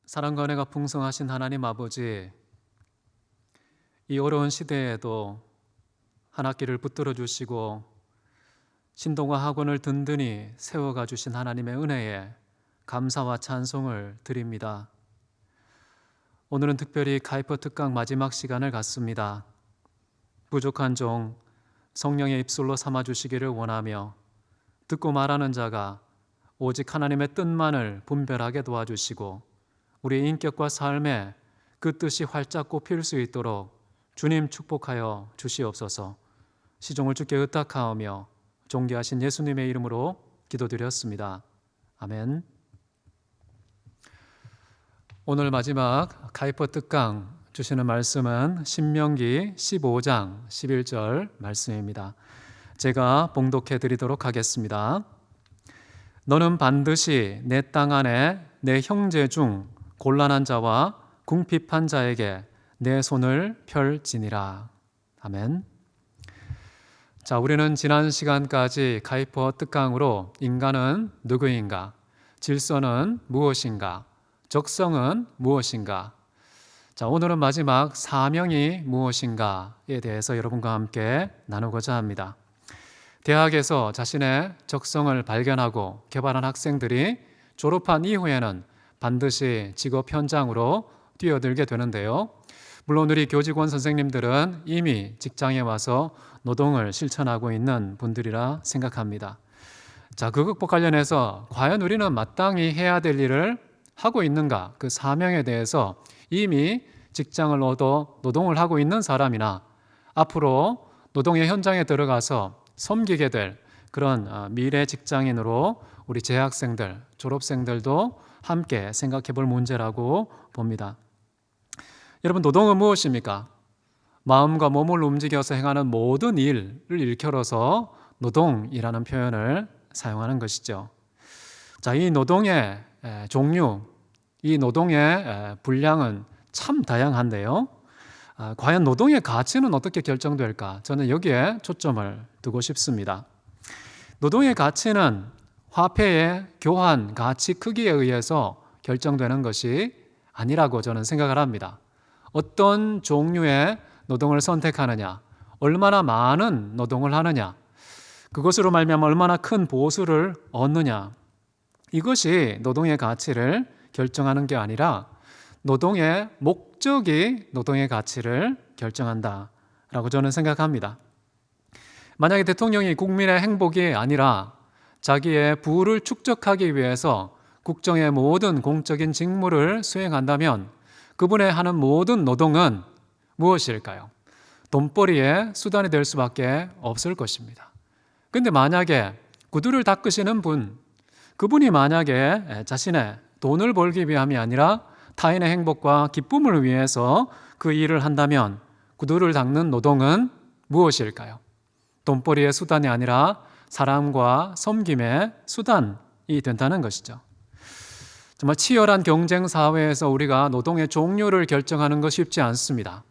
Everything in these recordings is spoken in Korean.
사랑과 은혜가 풍성하신 하나님 아버지, 이 어려운 시대에도 한 학기를 붙들어 주시고 신동아 학원을 든든히 세워가 주신 하나님의 은혜에 감사와 찬송을 드립니다. 오늘은 특별히 가이퍼 특강 마지막 시간을 갖습니다. 부족한 종 성령의 입술로 삼아 주시기를 원하며 듣고 말하는 자가 오직 하나님의 뜻만을 분별하게 도와주시고 우리의 인격과 삶에 그 뜻이 활짝 꼽힐 수 있도록 주님 축복하여 주시옵소서. 시종을 주께 의탁하오며 존귀하신 예수님의 이름으로 기도드렸습니다. 아멘. 오늘 마지막 가이퍼 특강 주시는 말씀은 신명기 15장 11절 말씀입니다. 제가 봉독해 드리도록 하겠습니다. 너는 반드시 내 땅 안에 내 형제 중 곤란한 자와 궁핍한 자에게 내 손을 펼지니라. 아멘. 자, 우리는 지난 시간까지 가이퍼 특강으로 인간은 누구인가, 질서는 무엇인가, 적성은 무엇인가, 자, 오늘은 마지막 사명이 무엇인가에 대해서 여러분과 함께 나누고자 합니다. 대학에서 자신의 적성을 발견하고 개발한 학생들이 졸업한 이후에는 반드시 직업 현장으로 뛰어들게 되는데요. 물론 우리 교직원 선생님들은 이미 직장에 와서 노동을 실천하고 있는 분들이라 생각합니다. 자, 그 극복 관련해서 과연 우리는 마땅히 해야 될 일을 하고 있는가, 그 사명에 대해서 이미 직장을 얻어 노동을 하고 있는 사람이나 앞으로 노동의 현장에 들어가서 섬기게 될 그런 미래 직장인으로 우리 재학생들, 졸업생들도 함께 생각해 볼 문제라고 봅니다. 여러분, 노동은 무엇입니까? 마음과 몸을 움직여서 행하는 모든 일을 일컬어서 노동이라는 표현을 사용하는 것이죠. 자, 이 노동의 종류, 이 노동의 분량은 참 다양한데요. 과연 노동의 가치는 어떻게 결정될까? 저는 여기에 초점을 두고 싶습니다. 노동의 가치는 화폐의 교환 가치 크기에 의해서 결정되는 것이 아니라고 저는 생각을 합니다. 어떤 종류의 노동을 선택하느냐, 얼마나 많은 노동을 하느냐, 그것으로 말미암아 얼마나 큰 보수를 얻느냐, 이것이 노동의 가치를 결정하는 게 아니라 노동의 목적이 노동의 가치를 결정한다라고 저는 생각합니다. 만약에 대통령이 국민의 행복이 아니라 자기의 부를 축적하기 위해서 국정의 모든 공적인 직무를 수행한다면 그분의 하는 모든 노동은 무엇일까요? 돈벌이의 수단이 될 수밖에 없을 것입니다. 그런데 만약에 구두를 닦으시는 분, 그분이 만약에 자신의 돈을 벌기 위함이 아니라 타인의 행복과 기쁨을 위해서 그 일을 한다면 구두를 닦는 노동은 무엇일까요? 돈벌이의 수단이 아니라 사람과 섬김의 수단이 된다는 것이죠. 정말 치열한 경쟁 사회에서 우리가 노동의 종류를 결정하는 것이 쉽지 않습니다.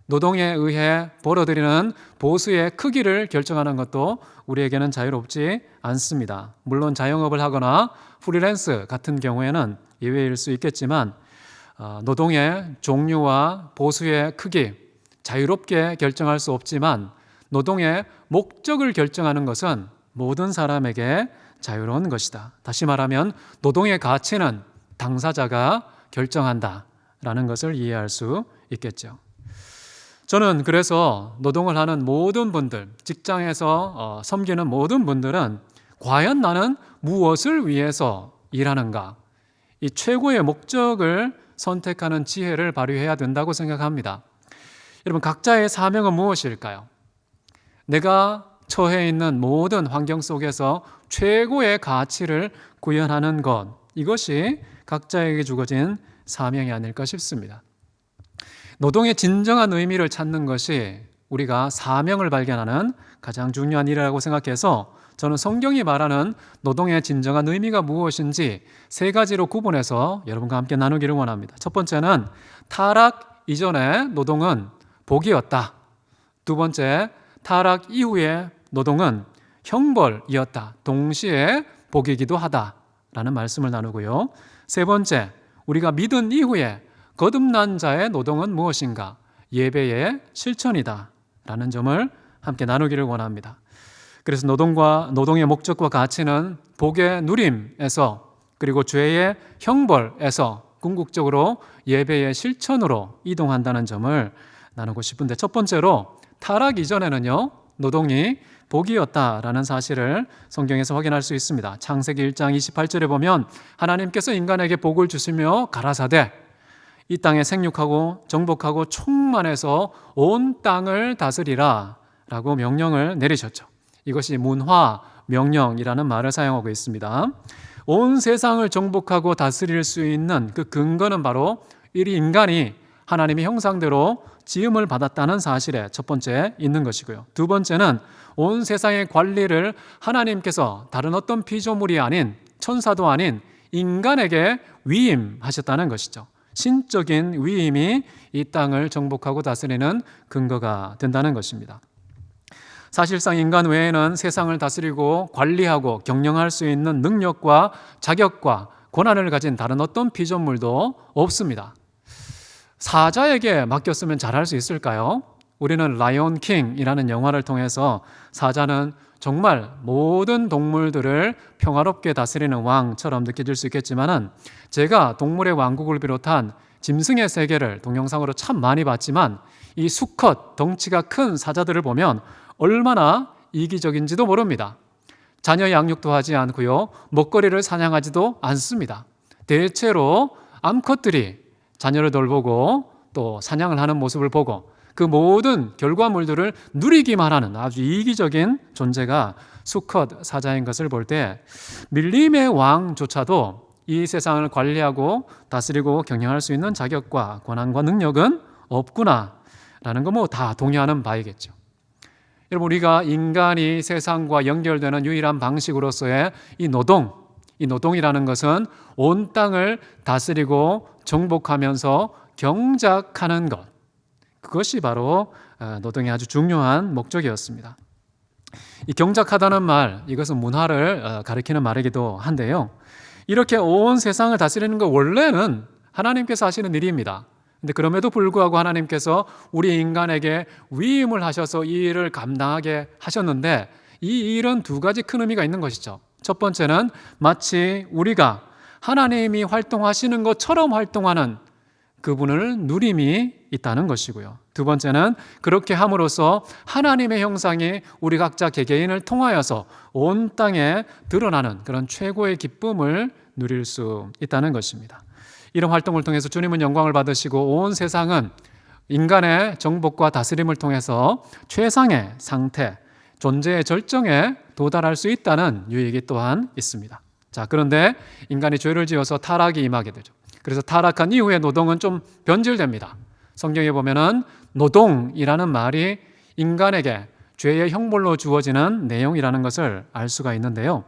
노동에 의해 벌어들이는 보수의 크기를 결정하는 것도 우리에게는 자유롭지 않습니다. 물론 자영업을 하거나 프리랜서 같은 경우에는 예외일 수 있겠지만 노동의 종류와 보수의 크기, 자유롭게 결정할 수 없지만 노동의 목적을 결정하는 것은 모든 사람에게 자유로운 것이다. 다시 말하면 노동의 가치는 당사자가 결정한다라는 것을 이해할 수 있겠죠. 저는 그래서 노동을 하는 모든 분들, 직장에서 섬기는 모든 분들은 과연 나는 무엇을 위해서 일하는가? 이 최고의 목적을 선택하는 지혜를 발휘해야 된다고 생각합니다. 여러분, 각자의 사명은 무엇일까요? 내가 처해 있는 모든 환경 속에서 최고의 가치를 구현하는 것, 이것이 각자에게 주어진 사명이 아닐까 싶습니다. 노동의 진정한 의미를 찾는 것이 우리가 사명을 발견하는 가장 중요한 일이라고 생각해서 저는 성경이 말하는 노동의 진정한 의미가 무엇인지 세 가지로 구분해서 여러분과 함께 나누기를 원합니다. 첫 번째는 타락 이전의 노동은 복이었다. 두 번째, 타락 이후의 노동은 형벌이었다. 동시에 복이기도 하다라는 말씀을 나누고요. 세 번째, 우리가 믿은 이후에 거듭난 자의 노동은 무엇인가? 예배의 실천이다 라는 점을 함께 나누기를 원합니다. 그래서 노동의 목적과 가치는 복의 누림에서 그리고 죄의 형벌에서 궁극적으로 예배의 실천으로 이동한다는 점을 나누고 싶은데, 첫 번째로 타락 이전에는요 노동이 복이었다라는 사실을 성경에서 확인할 수 있습니다. 창세기 1장 28절에 보면 하나님께서 인간에게 복을 주시며 가라사대 이 땅에 생육하고 정복하고 충만해서 온 땅을 다스리라 라고 명령을 내리셨죠. 이것이 문화 명령이라는 말을 사용하고 있습니다. 온 세상을 정복하고 다스릴 수 있는 그 근거는 바로 이 인간이 하나님의 형상대로 지음을 받았다는 사실에 첫 번째 있는 것이고요. 두 번째는 온 세상의 관리를 하나님께서 다른 어떤 피조물이 아닌 천사도 아닌 인간에게 위임하셨다는 것이죠. 신적인 위임이 이 땅을 정복하고 다스리는 근거가 된다는 것입니다. 사실상 인간 외에는 세상을 다스리고 관리하고 경영할 수 있는 능력과 자격과 권한을 가진 다른 어떤 피조물도 없습니다. 사자에게 맡겼으면 잘할 수 있을까요? 우리는 라이온 킹이라는 영화를 통해서 사자는 정말 모든 동물들을 평화롭게 다스리는 왕처럼 느껴질 수 있겠지만은, 제가 동물의 왕국을 비롯한 짐승의 세계를 동영상으로 참 많이 봤지만 이 수컷 덩치가 큰 사자들을 보면 얼마나 이기적인지도 모릅니다. 자녀 양육도 하지 않고요, 먹거리를 사냥하지도 않습니다. 대체로 암컷들이 자녀를 돌보고 또 사냥을 하는 모습을 보고 그 모든 결과물들을 누리기만 하는 아주 이기적인 존재가 수컷 사자인 것을 볼 때 밀림의 왕조차도 이 세상을 관리하고 다스리고 경영할 수 있는 자격과 권한과 능력은 없구나라는 거 뭐 다 동의하는 바이겠죠. 여러분, 우리가 인간이 세상과 연결되는 유일한 방식으로서의 이 노동이라는 것은 온 땅을 다스리고 정복하면서 경작하는 것, 그것이 바로 노동의 아주 중요한 목적이었습니다. 이 경작하다는 말, 이것은 문화를 가리키는 말이기도 한데요, 이렇게 온 세상을 다스리는 것 원래는 하나님께서 하시는 일입니다. 근데 그럼에도 불구하고 하나님께서 우리 인간에게 위임을 하셔서 이 일을 감당하게 하셨는데, 이 일은 두 가지 큰 의미가 있는 것이죠. 첫 번째는 마치 우리가 하나님이 활동하시는 것처럼 활동하는 그분을 누림이 있다는 것이고요. 두 번째는 그렇게 함으로써 하나님의 형상이 우리 각자 개개인을 통하여서 온 땅에 드러나는 그런 최고의 기쁨을 누릴 수 있다는 것입니다. 이런 활동을 통해서 주님은 영광을 받으시고 온 세상은 인간의 정복과 다스림을 통해서 최상의 상태, 존재의 절정에 도달할 수 있다는 유익이 또한 있습니다. 자, 그런데 인간이 죄를 지어서 타락이 임하게 되죠. 그래서 타락한 이후의 노동은 좀 변질됩니다. 성경에 보면은 노동이라는 말이 인간에게 죄의 형벌로 주어지는 내용이라는 것을 알 수가 있는데요.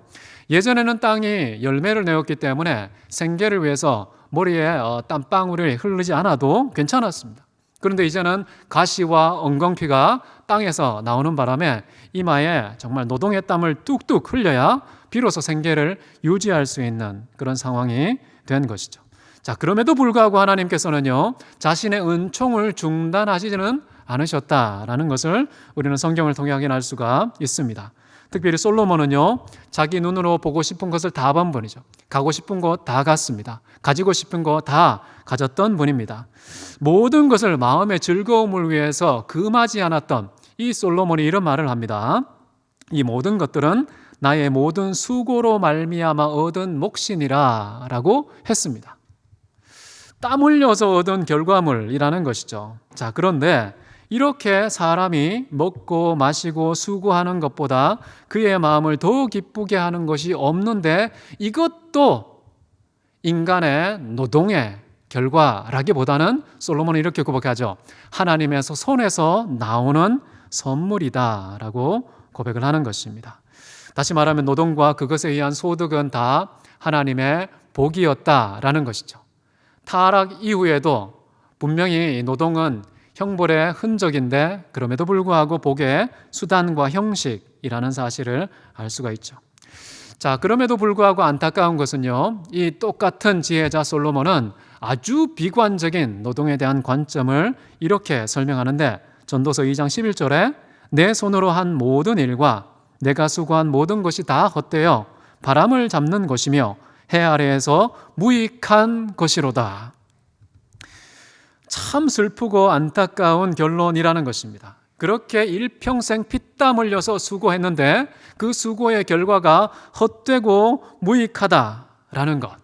예전에는 땅이 열매를 내었기 때문에 생계를 위해서 머리에 땀방울이 흐르지 않아도 괜찮았습니다. 그런데 이제는 가시와 엉겅퀴가 땅에서 나오는 바람에 이마에 정말 노동의 땀을 뚝뚝 흘려야 비로소 생계를 유지할 수 있는 그런 상황이 된 것이죠. 자, 그럼에도 불구하고 하나님께서는요, 자신의 은총을 중단하시지는 않으셨다라는 것을 우리는 성경을 통해 확인할 수가 있습니다. 특별히 솔로몬은요, 자기 눈으로 보고 싶은 것을 다 본 분이죠. 가고 싶은 곳 다 갔습니다. 가지고 싶은 거 다 가졌던 분입니다. 모든 것을 마음의 즐거움을 위해서 금하지 않았던 이 솔로몬이 이런 말을 합니다. 이 모든 것들은 나의 모든 수고로 말미암아 얻은 몫이니라 라고 했습니다. 땀 흘려서 얻은 결과물이라는 것이죠. 자, 그런데 이렇게 사람이 먹고 마시고 수고하는 것보다 그의 마음을 더 기쁘게 하는 것이 없는데, 이것도 인간의 노동의 결과라기보다는 솔로몬은 이렇게 고백하죠. 하나님에서 손에서 나오는 선물이다라고 고백을 하는 것입니다. 다시 말하면 노동과 그것에 의한 소득은 다 하나님의 복이었다라는 것이죠. 타락 이후에도 분명히 노동은 형벌의 흔적인데 그럼에도 불구하고 복의 수단과 형식이라는 사실을 알 수가 있죠. 자, 그럼에도 불구하고 안타까운 것은요, 이 똑같은 지혜자 솔로몬은 아주 비관적인 노동에 대한 관점을 이렇게 설명하는데, 전도서 2장 11절에 내 손으로 한 모든 일과 내가 수고한 모든 것이 다 헛되어 바람을 잡는 것이며 해 아래에서 무익한 것이로다. 참 슬프고 안타까운 결론이라는 것입니다. 그렇게 일평생 피땀 흘려서 수고했는데 그 수고의 결과가 헛되고 무익하다라는 것.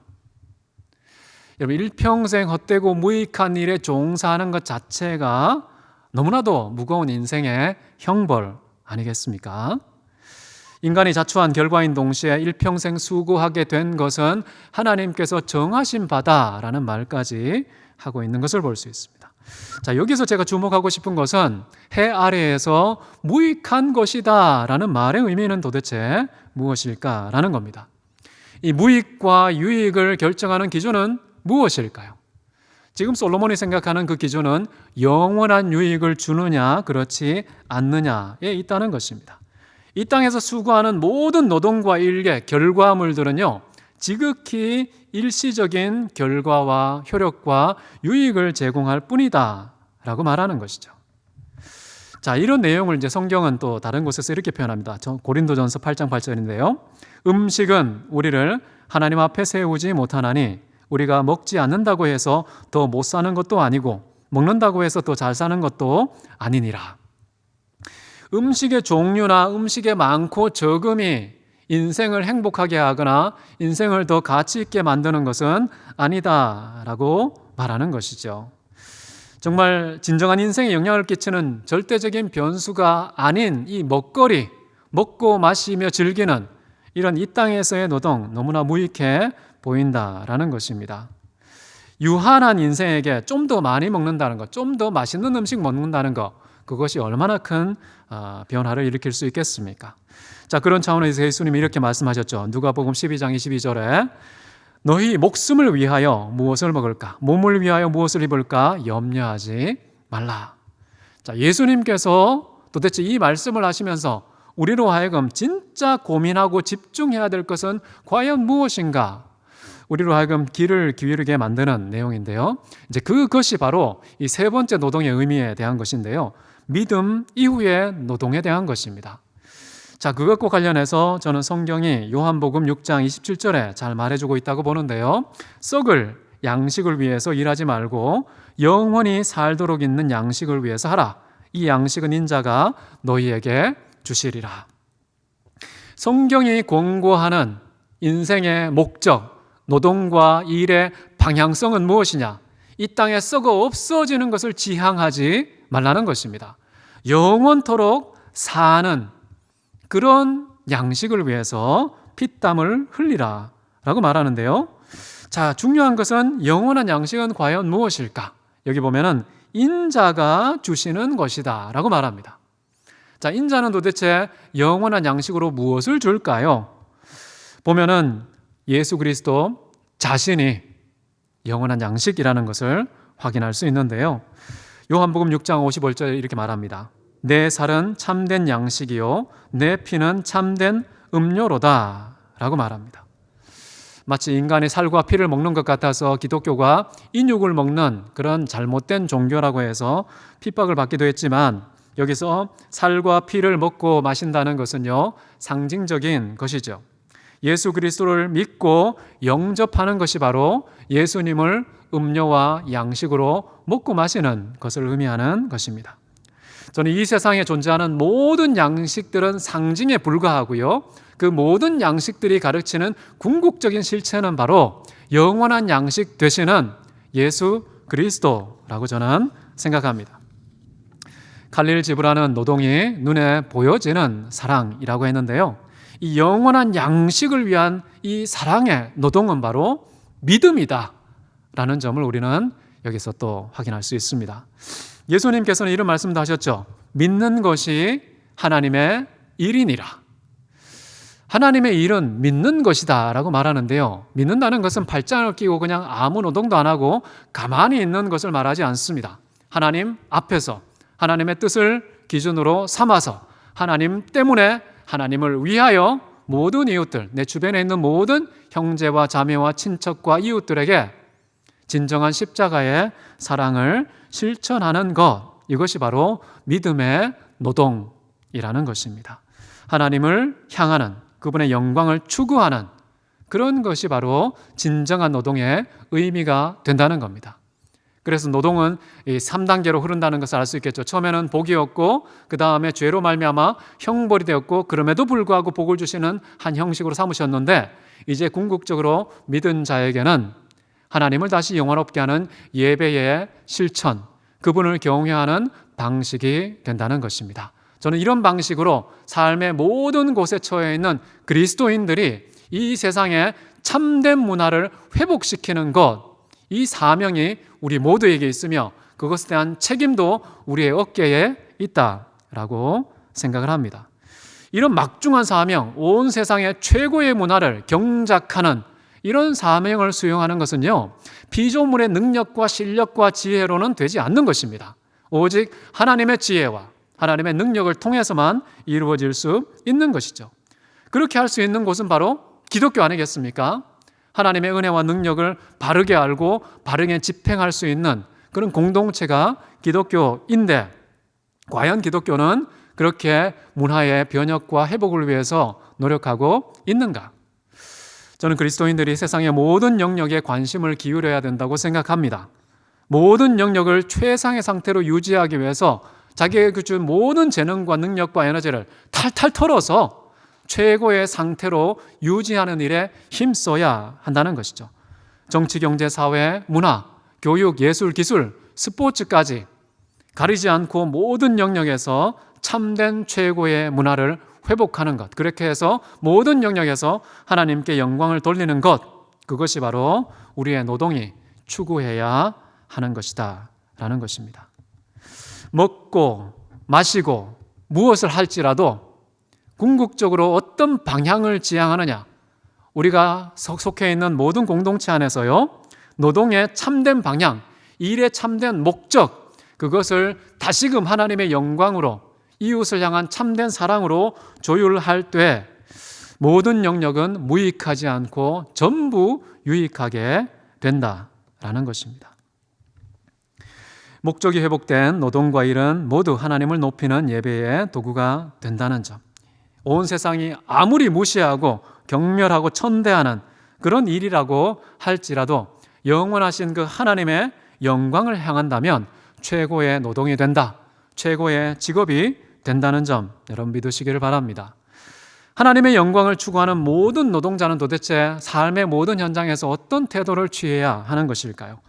여러분, 일평생 헛되고 무익한 일에 종사하는 것 자체가 너무나도 무거운 인생의 형벌 아니겠습니까? 인간이 자초한 결과인 동시에 일평생 수고하게 된 것은 하나님께서 정하신 바다라는 말까지 하고 있는 것을 볼 수 있습니다. 자, 여기서 제가 주목하고 싶은 것은 해 아래에서 무익한 것이다 라는 말의 의미는 도대체 무엇일까라는 겁니다. 이 무익과 유익을 결정하는 기준은 무엇일까요? 지금 솔로몬이 생각하는 그 기준은 영원한 유익을 주느냐 그렇지 않느냐에 있다는 것입니다. 이 땅에서 수고하는 모든 노동과 일의 결과물들은요, 지극히 일시적인 결과와 효력과 유익을 제공할 뿐이다 라고 말하는 것이죠. 자, 이런 내용을 이제 성경은 또 다른 곳에서 이렇게 표현합니다. 고린도전서 8장 8절인데요. 음식은 우리를 하나님 앞에 세우지 못하나니 우리가 먹지 않는다고 해서 더 못 사는 것도 아니고 먹는다고 해서 더 잘 사는 것도 아니니라. 음식의 종류나 음식의 많고 적음이 인생을 행복하게 하거나 인생을 더 가치 있게 만드는 것은 아니다라고 말하는 것이죠. 정말 진정한 인생에 영향을 끼치는 절대적인 변수가 아닌 이 먹거리, 먹고 마시며 즐기는 이런 이 땅에서의 노동 너무나 무익해 보인다라는 것입니다. 유한한 인생에게 좀 더 많이 먹는다는 것, 좀 더 맛있는 음식 먹는다는 것, 그것이 얼마나 큰 변화를 일으킬 수 있겠습니까? 자, 그런 차원에서 예수님이 이렇게 말씀하셨죠. 누가복음 12장 22절에 너희 목숨을 위하여 무엇을 먹을까? 몸을 위하여 무엇을 입을까? 염려하지 말라. 자, 예수님께서 도대체 이 말씀을 하시면서 우리로 하여금 진짜 고민하고 집중해야 될 것은 과연 무엇인가? 우리로 하여금 귀를 기울이게 만드는 내용인데요. 이제 그것이 바로 이 세 번째 노동의 의미에 대한 것인데요. 믿음 이후의 노동에 대한 것입니다. 자, 그것과 관련해서 저는 성경이 요한복음 6장 27절에 잘 말해주고 있다고 보는데요. 썩을 양식을 위해서 일하지 말고 영원히 살도록 있는 양식을 위해서 하라. 이 양식은 인자가 너희에게 주시리라. 성경이 권고하는 인생의 목적, 노동과 일의 방향성은 무엇이냐? 이 땅에 썩어 없어지는 것을 지향하지 말라는 것입니다. 영원토록 사는 그런 양식을 위해서 피땀을 흘리라 라고 말하는데요. 자, 중요한 것은 영원한 양식은 과연 무엇일까? 여기 보면은 인자가 주시는 것이다 라고 말합니다. 자, 인자는 도대체 영원한 양식으로 무엇을 줄까요? 보면은 예수 그리스도 자신이 영원한 양식이라는 것을 확인할 수 있는데요. 요한복음 6장 55절에 이렇게 말합니다. 내 살은 참된 양식이요 내 피는 참된 음료로다 라고 말합니다. 마치 인간의 살과 피를 먹는 것 같아서 기독교가 인육을 먹는 그런 잘못된 종교라고 해서 핍박을 받기도 했지만, 여기서 살과 피를 먹고 마신다는 것은요, 상징적인 것이죠. 예수 그리스도를 믿고 영접하는 것이 바로 예수님을 음료와 양식으로 먹고 마시는 것을 의미하는 것입니다. 저는 이 세상에 존재하는 모든 양식들은 상징에 불과하고요, 그 모든 양식들이 가르치는 궁극적인 실체는 바로 영원한 양식 되시는 예수 그리스도라고 저는 생각합니다. 칼릴 지브라는 노동이 눈에 보여지는 사랑이라고 했는데요, 이 영원한 양식을 위한 이 사랑의 노동은 바로 믿음이다 라는 점을 우리는 여기서 또 확인할 수 있습니다. 예수님께서는 이런 말씀도 하셨죠. 믿는 것이 하나님의 일이니라. 하나님의 일은 믿는 것이다 라고 말하는데요, 믿는다는 것은 팔짱을 끼고 그냥 아무 노동도 안 하고 가만히 있는 것을 말하지 않습니다. 하나님 앞에서 하나님의 뜻을 기준으로 삼아서 하나님 때문에, 하나님을 위하여 모든 이웃들, 내 주변에 있는 모든 형제와 자매와 친척과 이웃들에게 진정한 십자가의 사랑을 실천하는 것, 이것이 바로 믿음의 노동이라는 것입니다. 하나님을 향하는, 그분의 영광을 추구하는 그런 것이 바로 진정한 노동의 의미가 된다는 겁니다. 그래서 노동은 이 3단계로 흐른다는 것을 알 수 있겠죠. 처음에는 복이었고 그 다음에 죄로 말미암아 형벌이 되었고 그럼에도 불구하고 복을 주시는 한 형식으로 삼으셨는데, 이제 궁극적으로 믿은 자에게는 하나님을 다시 영원롭게 하는 예배의 실천, 그분을 경외하는 방식이 된다는 것입니다. 저는 이런 방식으로 삶의 모든 곳에 처해 있는 그리스도인들이 이 세상의 참된 문화를 회복시키는 것, 이 사명이 우리 모두에게 있으며 그것에 대한 책임도 우리의 어깨에 있다라고 생각을 합니다. 이런 막중한 사명, 온 세상의 최고의 문화를 경작하는 이런 사명을 수행하는 것은요, 피조물의 능력과 실력과 지혜로는 되지 않는 것입니다. 오직 하나님의 지혜와 하나님의 능력을 통해서만 이루어질 수 있는 것이죠. 그렇게 할 수 있는 곳은 바로 기독교 아니겠습니까? 하나님의 은혜와 능력을 바르게 알고 바르게 집행할 수 있는 그런 공동체가 기독교인데, 과연 기독교는 그렇게 문화의 변혁과 회복을 위해서 노력하고 있는가? 저는 그리스도인들이 세상의 모든 영역에 관심을 기울여야 된다고 생각합니다. 모든 영역을 최상의 상태로 유지하기 위해서 자기의 그 모든 재능과 능력과 에너지를 탈탈 털어서 최고의 상태로 유지하는 일에 힘써야 한다는 것이죠. 정치, 경제, 사회, 문화, 교육, 예술, 기술, 스포츠까지 가리지 않고 모든 영역에서 참된 최고의 문화를 회복하는 것, 그렇게 해서 모든 영역에서 하나님께 영광을 돌리는 것, 그것이 바로 우리의 노동이 추구해야 하는 것이다 라는 것입니다. 먹고 마시고 무엇을 할지라도 궁극적으로 어떤 방향을 지향하느냐, 우리가 속해 있는 모든 공동체 안에서요, 노동의 참된 방향, 일의 참된 목적, 그것을 다시금 하나님의 영광으로, 이웃을 향한 참된 사랑으로 조율할 때 모든 영역은 무익하지 않고 전부 유익하게 된다라는 것입니다. 목적이 회복된 노동과 일은 모두 하나님을 높이는 예배의 도구가 된다는 점, 온 세상이 아무리 무시하고 경멸하고 천대하는 그런 일이라고 할지라도 영원하신 그 하나님의 영광을 향한다면 최고의 노동이 된다, 최고의 직업이 된다는 점 여러분 믿으시기를 바랍니다. 하나님의 영광을 추구하는 모든 노동자는 도대체 삶의 모든 현장에서 어떤 태도를 취해야 하는 것일까요?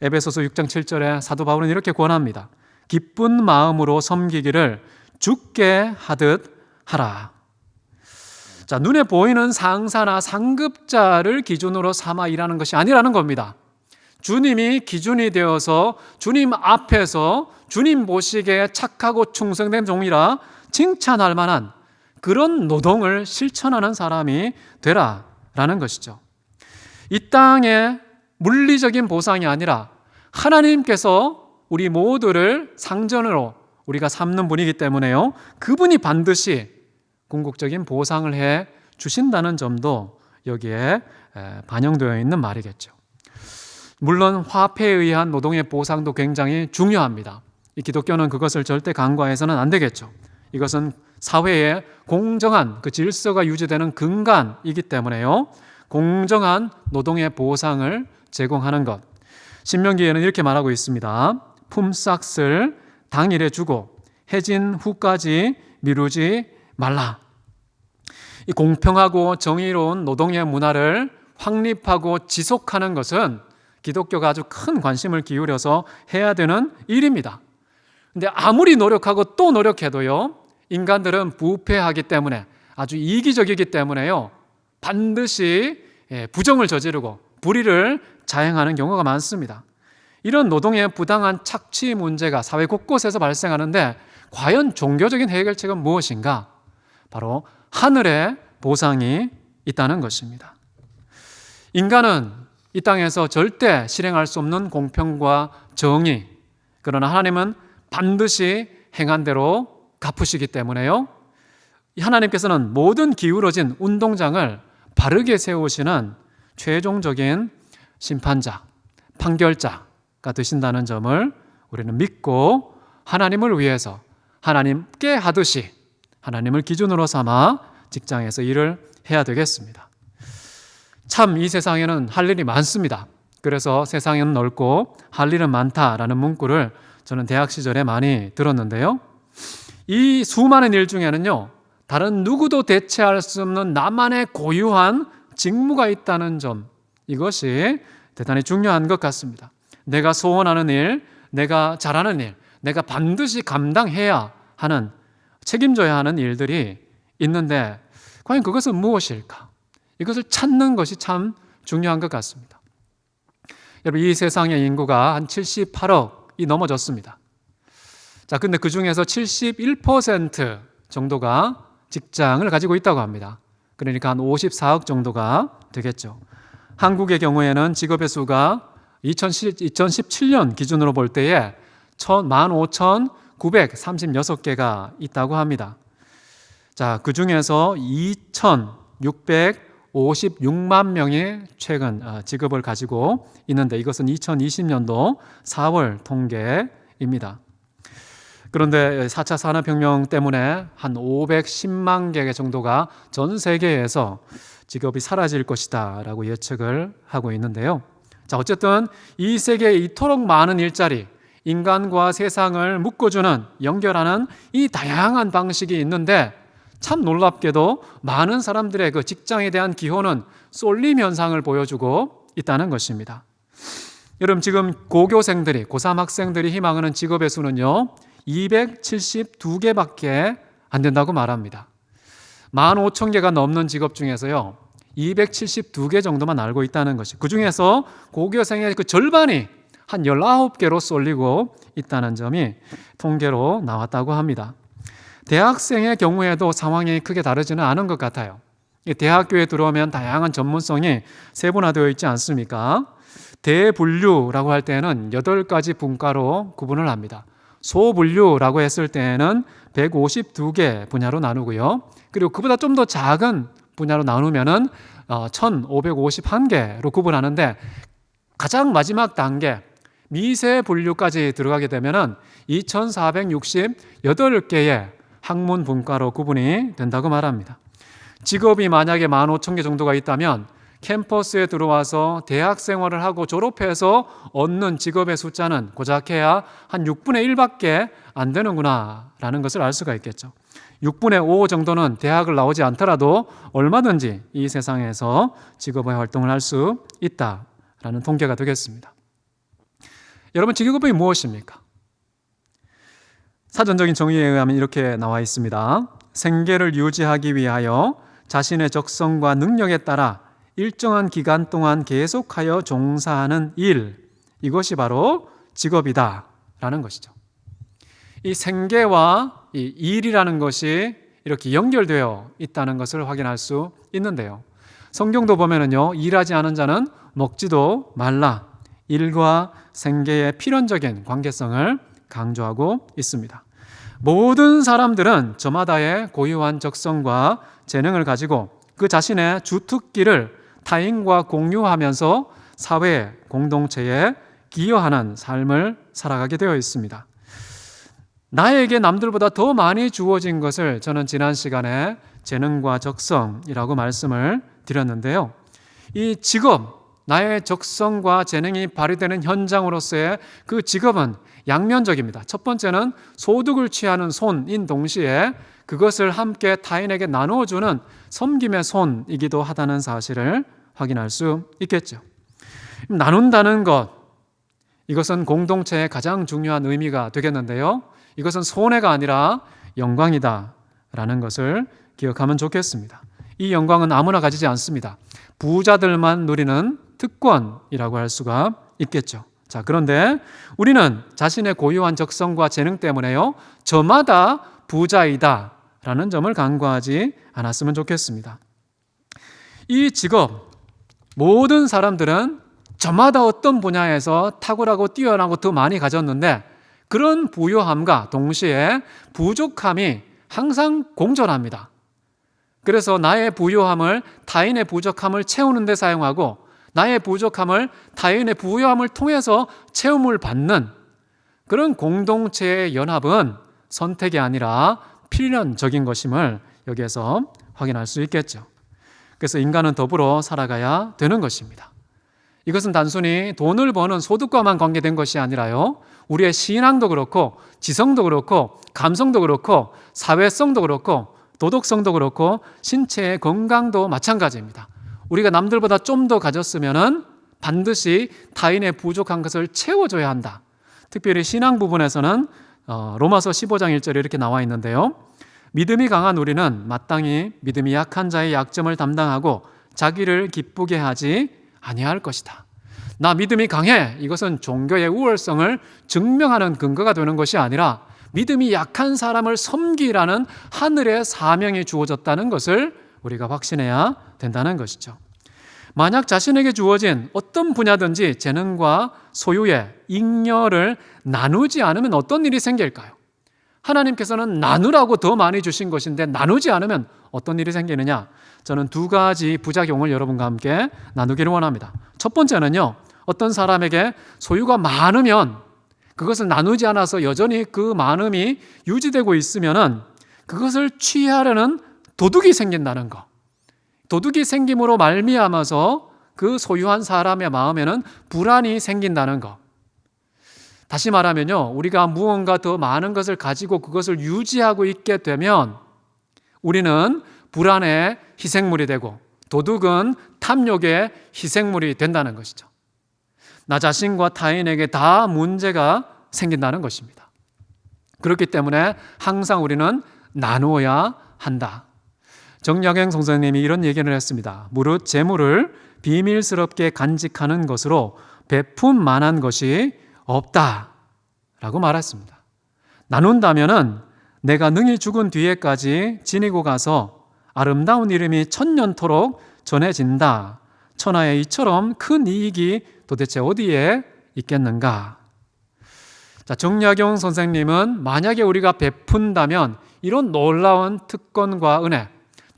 에베소서 6장 7절에 사도 바울은 이렇게 권합니다. 기쁜 마음으로 섬기기를 주께 하듯 하라. 자, 눈에 보이는 상사나 상급자를 기준으로 삼아 일하는 것이 아니라는 겁니다. 주님이 기준이 되어서 주님 앞에서 주님 보시기에 착하고 충성된 종이라 칭찬할 만한 그런 노동을 실천하는 사람이 되라라는 것이죠. 이 땅의 물리적인 보상이 아니라 하나님께서 우리 모두를 상전으로 우리가 삼는 분이기 때문에요, 그분이 반드시 궁극적인 보상을 해 주신다는 점도 여기에 반영되어 있는 말이겠죠. 물론 화폐에 의한 노동의 보상도 굉장히 중요합니다. 이 기독교는 그것을 절대 간과해서는 안 되겠죠. 이것은 사회의 공정한 그 질서가 유지되는 근간이기 때문에요, 공정한 노동의 보상을 제공하는 것. 신명기에는 이렇게 말하고 있습니다. 품삯을 당일에 주고 해진 후까지 미루지 말라. 이 공평하고 정의로운 노동의 문화를 확립하고 지속하는 것은 기독교가 아주 큰 관심을 기울여서 해야 되는 일입니다. 근데 아무리 노력하고 또 노력해도요, 인간들은 부패하기 때문에, 아주 이기적이기 때문에요, 반드시 부정을 저지르고 불의를 자행하는 경우가 많습니다. 이런 노동의 부당한 착취 문제가 사회 곳곳에서 발생하는데 과연 종교적인 해결책은 무엇인가? 바로 하늘의 보상이 있다는 것입니다. 인간은 이 땅에서 절대 실행할 수 없는 공평과 정의, 그러나 하나님은 반드시 행한 대로 갚으시기 때문에요, 하나님께서는 모든 기울어진 운동장을 바르게 세우시는 최종적인 심판자, 판결자가 되신다는 점을 우리는 믿고 하나님을 위해서 하나님께 하듯이 하나님을 기준으로 삼아 직장에서 일을 해야 되겠습니다. 참 이 세상에는 할 일이 많습니다. 그래서 세상은 넓고 할 일은 많다라는 문구를 저는 대학 시절에 많이 들었는데요. 이 수많은 일 중에는요, 다른 누구도 대체할 수 없는 나만의 고유한 직무가 있다는 점, 이것이 대단히 중요한 것 같습니다. 내가 소원하는 일, 내가 잘하는 일, 내가 반드시 감당해야 하는, 책임져야 하는 일들이 있는데 과연 그것은 무엇일까? 이것을 찾는 것이 참 중요한 것 같습니다. 여러분, 이 세상의 인구가 한 78억이 넘어졌습니다. 자, 근데 그 중에서 71% 정도가 직장을 가지고 있다고 합니다. 그러니까 한 54억 정도가 되겠죠. 한국의 경우에는 직업의 수가 2017년 기준으로 볼 때에 15,936개가 있다고 합니다. 자, 그 중에서 2,656만 명이 최근 직업을 가지고 있는데 이것은 2020년도 4월 통계입니다. 그런데 4차 산업혁명 때문에 한 510만 개 정도가 전 세계에서 직업이 사라질 것이다 라고 예측을 하고 있는데요. 자, 어쨌든 이 세계에 이토록 많은 일자리, 인간과 세상을 묶어주는, 연결하는 이 다양한 방식이 있는데 참 놀랍게도 많은 사람들의 그 직장에 대한 기호는 쏠림 현상을 보여주고 있다는 것입니다. 여러분, 지금 고교생들이, 고3 학생들이 희망하는 직업의 수는요 272개밖에 안 된다고 말합니다. 15,000개가 넘는 직업 중에서요 272개 정도만 알고 있다는 것이, 그 중에서 고교생의 그 절반이 한 19개로 쏠리고 있다는 점이 통계로 나왔다고 합니다. 대학생의 경우에도 상황이 크게 다르지는 않은 것 같아요. 대학교에 들어오면 다양한 전문성이 세분화되어 있지 않습니까? 대분류라고 할 때는 8가지 분과로 구분을 합니다. 소분류라고 했을 때에는 152개 분야로 나누고요. 그리고 그보다 좀 더 작은 분야로 나누면은 1,551개로 구분하는데 가장 마지막 단계 미세 분류까지 들어가게 되면은 2,468개의 학문 분과로 구분이 된다고 말합니다. 직업이 만약에 15,000개 정도가 있다면 캠퍼스에 들어와서 대학 생활을 하고 졸업해서 얻는 직업의 숫자는 고작해야 한 6분의 1밖에 안 되는구나 라는 것을 알 수가 있겠죠. 6분의 5 정도는 대학을 나오지 않더라도 얼마든지 이 세상에서 직업의 활동을 할 수 있다라는 통계가 되겠습니다. 여러분, 직업이 무엇입니까? 사전적인 정의에 의하면 이렇게 나와 있습니다. 생계를 유지하기 위하여 자신의 적성과 능력에 따라 일정한 기간 동안 계속하여 종사하는 일, 이것이 바로 직업이다 라는 것이죠. 이 생계와 이 일이라는 것이 이렇게 연결되어 있다는 것을 확인할 수 있는데요. 성경도 보면은요, 일하지 않은 자는 먹지도 말라, 일과 생계의 필연적인 관계성을 강조하고 있습니다. 모든 사람들은 저마다의 고유한 적성과 재능을 가지고 그 자신의 주특기를 타인과 공유하면서 사회 공동체에 기여하는 삶을 살아가게 되어 있습니다. 나에게 남들보다 더 많이 주어진 것을 저는 지난 시간에 재능과 적성이라고 말씀을 드렸는데요. 이 직업, 나의 적성과 재능이 발휘되는 현장으로서의 그 직업은 양면적입니다. 첫 번째는 소득을 취하는 손인 동시에 그것을 함께 타인에게 나누어주는 섬김의 손이기도 하다는 사실을 확인할 수 있겠죠. 나눈다는 것, 이것은 공동체의 가장 중요한 의미가 되겠는데요. 이것은 손해가 아니라 영광이다 라는 것을 기억하면 좋겠습니다. 이 영광은 아무나 가지지 않습니다. 부자들만 누리는 특권이라고 할 수가 있겠죠. 자, 그런데 우리는 자신의 고유한 적성과 재능 때문에요, 저마다 부자이다 라는 점을 간과하지 않았으면 좋겠습니다. 이 직업, 모든 사람들은 저마다 어떤 분야에서 탁월하고 뛰어나고 더 많이 가졌는데 그런 부유함과 동시에 부족함이 항상 공존합니다. 그래서 나의 부요함을 타인의 부족함을 채우는 데 사용하고 나의 부족함을 타인의 부요함을 통해서 채움을 받는 그런 공동체의 연합은 선택이 아니라 필연적인 것임을 여기에서 확인할 수 있겠죠. 그래서 인간은 더불어 살아가야 되는 것입니다. 이것은 단순히 돈을 버는 소득과만 관계된 것이 아니라요, 우리의 신앙도 그렇고 지성도 그렇고 감성도 그렇고 사회성도 그렇고 도덕성도 그렇고 신체의 건강도 마찬가지입니다. 우리가 남들보다 좀 더 가졌으면 반드시 타인의 부족한 것을 채워줘야 한다. 특별히 신앙 부분에서는 로마서 15장 1절에 이렇게 나와 있는데요, 믿음이 강한 우리는 마땅히 믿음이 약한 자의 약점을 담당하고 자기를 기쁘게 하지 아니할 것이다. 나 믿음이 강해, 이것은 종교의 우월성을 증명하는 근거가 되는 것이 아니라 믿음이 약한 사람을 섬기라는 하늘의 사명이 주어졌다는 것을 우리가 확신해야 된다는 것이죠. 만약 자신에게 주어진 어떤 분야든지 재능과 소유의 잉여를 나누지 않으면 어떤 일이 생길까요? 하나님께서는 나누라고 더 많이 주신 것인데 나누지 않으면 어떤 일이 생기느냐? 저는 두 가지 부작용을 여러분과 함께 나누기를 원합니다. 첫 번째는요, 어떤 사람에게 소유가 많으면 그것을 나누지 않아서 여전히 그 많음이 유지되고 있으면은 그것을 취하려는 도둑이 생긴다는 것. 도둑이 생김으로 말미암아서 그 소유한 사람의 마음에는 불안이 생긴다는 것. 다시 말하면요, 우리가 무언가 더 많은 것을 가지고 그것을 유지하고 있게 되면 우리는 불안의 희생물이 되고 도둑은 탐욕의 희생물이 된다는 것이죠. 나 자신과 타인에게 다 문제가 생긴다는 것입니다. 그렇기 때문에 항상 우리는 나누어야 한다. 정약용 선생님이 이런 얘기를 했습니다. 무릇 재물을 비밀스럽게 간직하는 것으로 베푼만한 것이 없다 라고 말했습니다. 나눈다면은 내가 능히 죽은 뒤에까지 지니고 가서 아름다운 이름이 천년토록 전해진다. 천하에 이처럼 큰 이익이 도대체 어디에 있겠는가? 자, 정약용 선생님은 만약에 우리가 베푼다면 이런 놀라운 특권과 은혜,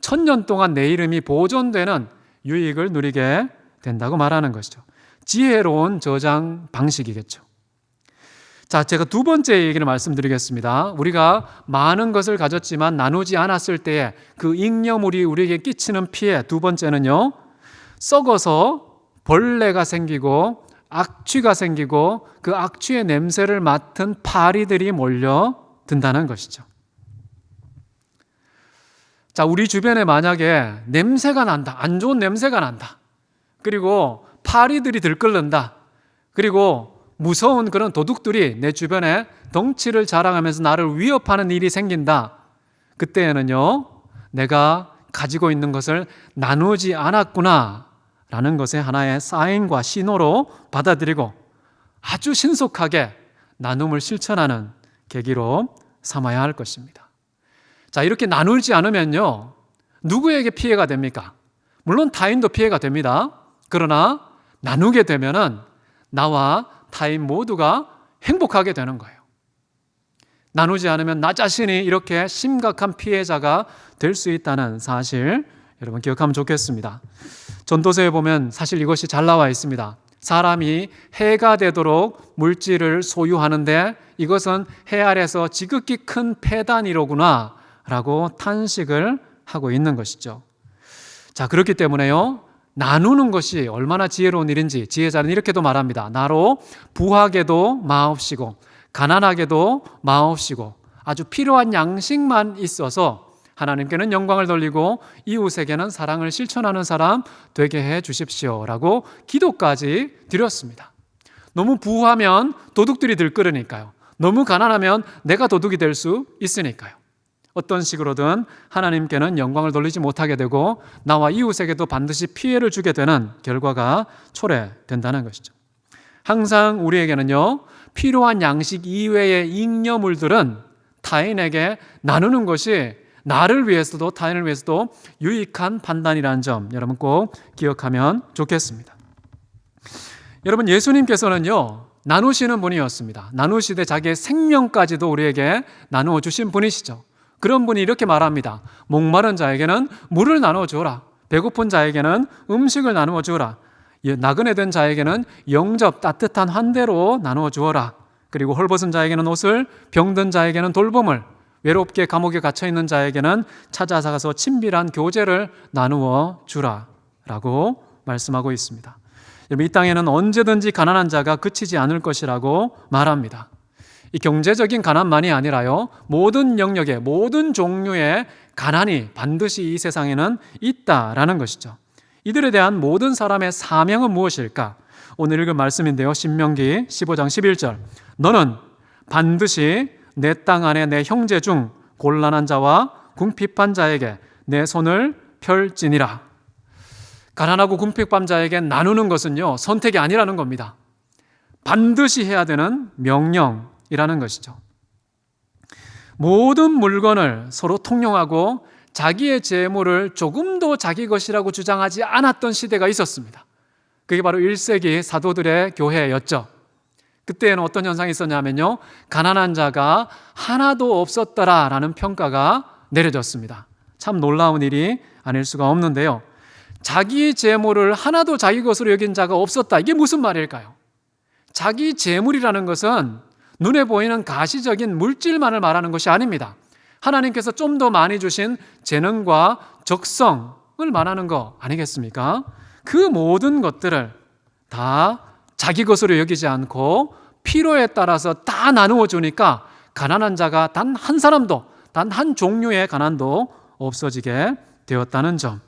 천년 동안 내 이름이 보존되는 유익을 누리게 된다고 말하는 것이죠. 지혜로운 저장 방식이겠죠. 자, 제가 두 번째 얘기를 말씀드리겠습니다. 우리가 많은 것을 가졌지만 나누지 않았을 때에 그 잉여물이 우리에게 끼치는 피해, 두 번째는요, 썩어서 벌레가 생기고 악취가 생기고 그 악취의 냄새를 맡은 파리들이 몰려든다는 것이죠. 자, 우리 주변에 만약에 냄새가 난다, 안 좋은 냄새가 난다, 그리고 파리들이 들끓는다, 그리고 무서운 그런 도둑들이 내 주변에 덩치를 자랑하면서 나를 위협하는 일이 생긴다. 그때에는요, 내가 가지고 있는 것을 나누지 않았구나 라는 것의 하나의 사인과 신호로 받아들이고 아주 신속하게 나눔을 실천하는 계기로 삼아야 할 것입니다. 자, 이렇게 나누지 않으면요, 누구에게 피해가 됩니까? 물론 타인도 피해가 됩니다. 그러나 나누게 되면은 나와 타인 모두가 행복하게 되는 거예요. 나누지 않으면 나 자신이 이렇게 심각한 피해자가 될 수 있다는 사실 여러분 기억하면 좋겠습니다. 전도서에 보면 사실 이것이 잘 나와 있습니다. 사람이 해가 되도록 물질을 소유하는데 이것은 해 아래서 지극히 큰 패단이로구나 라고 탄식을 하고 있는 것이죠. 자, 그렇기 때문에요, 나누는 것이 얼마나 지혜로운 일인지 지혜자는 이렇게도 말합니다. 나로 부하게도 마옵시고 가난하게도 마옵시고 아주 필요한 양식만 있어서 하나님께는 영광을 돌리고 이웃에게는 사랑을 실천하는 사람 되게 해 주십시오라고 기도까지 드렸습니다. 너무 부하면 도둑들이 들끓으니까요. 너무 가난하면 내가 도둑이 될 수 있으니까요. 어떤 식으로든 하나님께는 영광을 돌리지 못하게 되고 나와 이웃에게도 반드시 피해를 주게 되는 결과가 초래된다는 것이죠. 항상 우리에게는요, 필요한 양식 이외의 잉여물들은 타인에게 나누는 것이 나를 위해서도 타인을 위해서도 유익한 판단이라는 점 여러분 꼭 기억하면 좋겠습니다. 여러분, 예수님께서는요, 나누시는 분이었습니다. 나누시되 자기의 생명까지도 우리에게 나누어 주신 분이시죠. 그런 분이 이렇게 말합니다. 목마른 자에게는 물을 나누어 주어라. 배고픈 자에게는 음식을 나누어 주어라. 나그네 된 자에게는 영접 따뜻한 환대로 나누어 주어라. 그리고 헐벗은 자에게는 옷을, 병든 자에게는 돌봄을, 외롭게 감옥에 갇혀 있는 자에게는 찾아가서 친밀한 교제를 나누어 주라 라고 말씀하고 있습니다. 이 땅에는 언제든지 가난한 자가 그치지 않을 것이라고 말합니다. 이 경제적인 가난만이 아니라요, 모든 영역의 모든 종류의 가난이 반드시 이 세상에는 있다라는 것이죠. 이들에 대한 모든 사람의 사명은 무엇일까? 오늘 읽은 말씀인데요, 신명기 15장 11절. 너는 반드시 내 땅 안에 내 형제 중 곤란한 자와 궁핍한 자에게 내 손을 펼지니라. 가난하고 궁핍한 자에게 나누는 것은요, 선택이 아니라는 겁니다. 반드시 해야 되는 명령이라는 것이죠. 모든 물건을 서로 통용하고 자기의 재물을 조금도 자기 것이라고 주장하지 않았던 시대가 있었습니다. 그게 바로 1세기 사도들의 교회였죠. 그때는 어떤 현상이 있었냐면요, 가난한 자가 하나도 없었더라라는 평가가 내려졌습니다. 참 놀라운 일이 아닐 수가 없는데요, 자기 재물을 하나도 자기 것으로 여긴 자가 없었다, 이게 무슨 말일까요? 자기 재물이라는 것은 눈에 보이는 가시적인 물질만을 말하는 것이 아닙니다. 하나님께서 좀 더 많이 주신 재능과 적성을 말하는 거 아니겠습니까? 그 모든 것들을 다 자기 것으로 여기지 않고 필요에 따라서 다 나누어 주니까 가난한 자가 단 한 사람도, 단 한 종류의 가난도 없어지게 되었다는 점,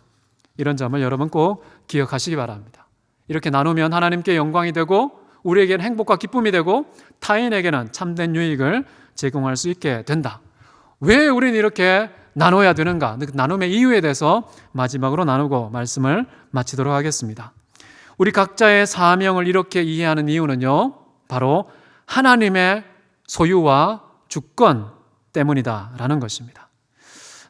이런 점을 여러분 꼭 기억하시기 바랍니다. 이렇게 나누면 하나님께 영광이 되고 우리에게는 행복과 기쁨이 되고 타인에게는 참된 유익을 제공할 수 있게 된다. 왜 우리는 이렇게 나눠야 되는가? 나눔의 이유에 대해서 마지막으로 나누고 말씀을 마치도록 하겠습니다. 우리 각자의 사명을 이렇게 이해하는 이유는요, 바로 하나님의 소유와 주권 때문이다라는 것입니다.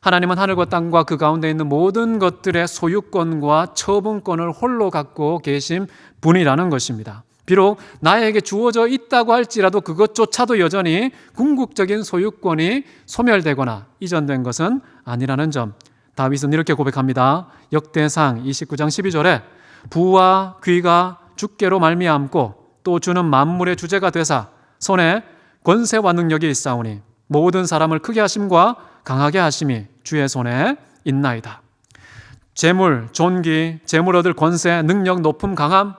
하나님은 하늘과 땅과 그 가운데 있는 모든 것들의 소유권과 처분권을 홀로 갖고 계신 분이라는 것입니다. 비록 나에게 주어져 있다고 할지라도 그것조차도 여전히 궁극적인 소유권이 소멸되거나 이전된 것은 아니라는 점, 다윗은 이렇게 고백합니다. 역대상 29장 12절에 부와 귀가 주께로 말미암고 또 주는 만물의 주제가 되사 손에 권세와 능력이 있사오니 모든 사람을 크게 하심과 강하게 하심이 주의 손에 있나이다. 재물, 존귀, 재물 얻을 권세, 능력, 높음, 강함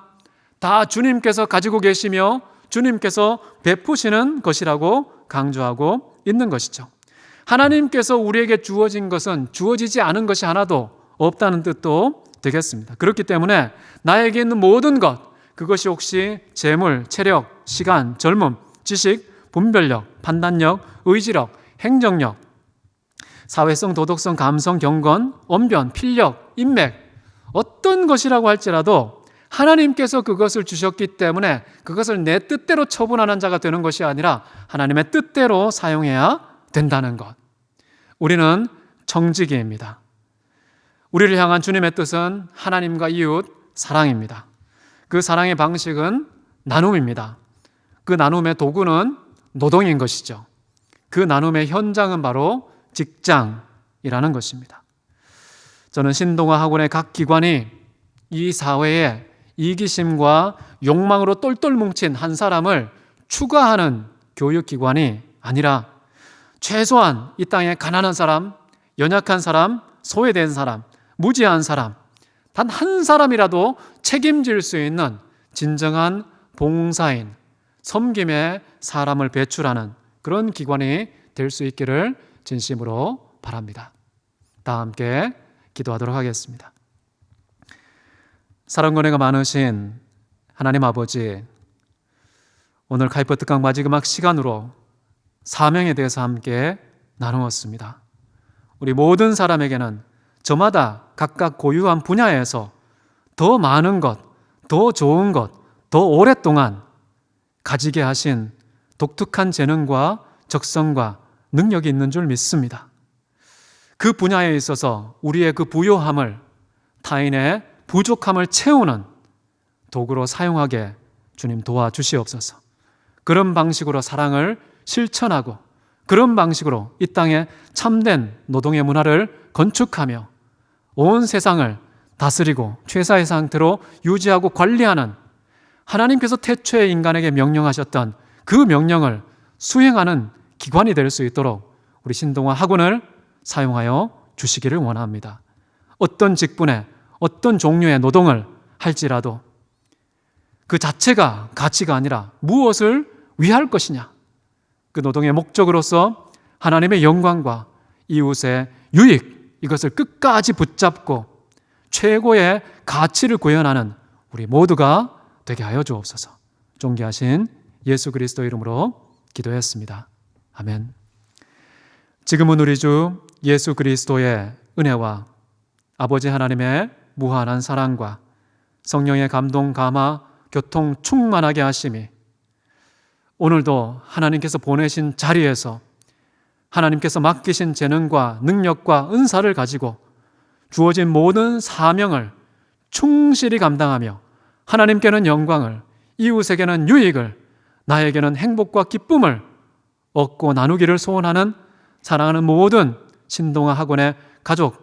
다 주님께서 가지고 계시며 주님께서 베푸시는 것이라고 강조하고 있는 것이죠. 하나님께서 우리에게 주어진 것은 주어지지 않은 것이 하나도 없다는 뜻도 되겠습니다. 그렇기 때문에 나에게 있는 모든 것, 그것이 혹시 재물, 체력, 시간, 젊음, 지식, 분별력, 판단력, 의지력, 행정력, 사회성, 도덕성, 감성, 경건, 언변, 필력, 인맥, 어떤 것이라고 할지라도 하나님께서 그것을 주셨기 때문에 그것을 내 뜻대로 처분하는 자가 되는 것이 아니라 하나님의 뜻대로 사용해야 된다는 것. 우리는 청지기입니다. 우리를 향한 주님의 뜻은 하나님과 이웃 사랑입니다. 그 사랑의 방식은 나눔입니다. 그 나눔의 도구는 노동인 것이죠. 그 나눔의 현장은 바로 직장이라는 것입니다. 저는 신동아 학원의 각 기관이 이 사회에 이기심과 욕망으로 똘똘 뭉친 한 사람을 추가하는 교육기관이 아니라 최소한 이 땅에 가난한 사람, 연약한 사람, 소외된 사람, 무지한 사람, 단 한 사람이라도 책임질 수 있는 진정한 봉사인, 섬김의 사람을 배출하는 그런 기관이 될 수 있기를 진심으로 바랍니다. 다 함께 기도하도록 하겠습니다. 사랑과 은혜가 많으신 하나님 아버지, 오늘 카이퍼 특강 마지막 시간으로 사명에 대해서 함께 나누었습니다. 우리 모든 사람에게는 저마다 각각 고유한 분야에서 더 많은 것, 더 좋은 것, 더 오랫동안 가지게 하신 독특한 재능과 적성과 능력이 있는 줄 믿습니다. 그 분야에 있어서 우리의 그 부요함을, 타인의 부족함을 채우는 도구로 사용하게 주님 도와주시옵소서. 그런 방식으로 사랑을 실천하고 그런 방식으로 이 땅에 참된 노동의 문화를 건축하며 온 세상을 다스리고 최사의 상태로 유지하고 관리하는 하나님께서 태초에 인간에게 명령하셨던 그 명령을 수행하는 기관이 될 수 있도록 우리 신동아 학원을 사용하여 주시기를 원합니다. 어떤 직분에 어떤 종류의 노동을 할지라도 그 자체가 가치가 아니라 무엇을 위할 것이냐, 그 노동의 목적으로서 하나님의 영광과 이웃의 유익, 이것을 끝까지 붙잡고 최고의 가치를 구현하는 우리 모두가 되게 하여 주옵소서. 존귀하신 예수 그리스도 이름으로 기도했습니다. 아멘. 지금은 우리 주 예수 그리스도의 은혜와 아버지 하나님의 무한한 사랑과 성령의 감동, 감화, 교통 충만하게 하심이 오늘도 하나님께서 보내신 자리에서 하나님께서 맡기신 재능과 능력과 은사를 가지고 주어진 모든 사명을 충실히 감당하며 하나님께는 영광을, 이웃에게는 유익을, 나에게는 행복과 기쁨을 얻고 나누기를 소원하는 사랑하는 모든 신동아 학원의 가족,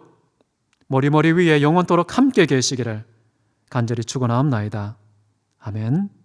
머리머리 위에 영원토록 함께 계시기를 간절히 축원하옵나이다. 아멘.